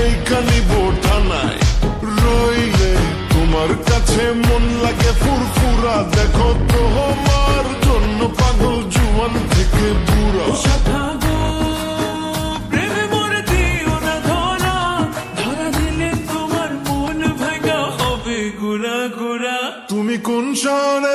লেখানি বোঠানায় রইলে তোমার কাছে মন লাগে ফুরফুরা। দেখো তোমার জন্য পাগল জুয়ান থেকে বুড়া। তুমি কোন শহরে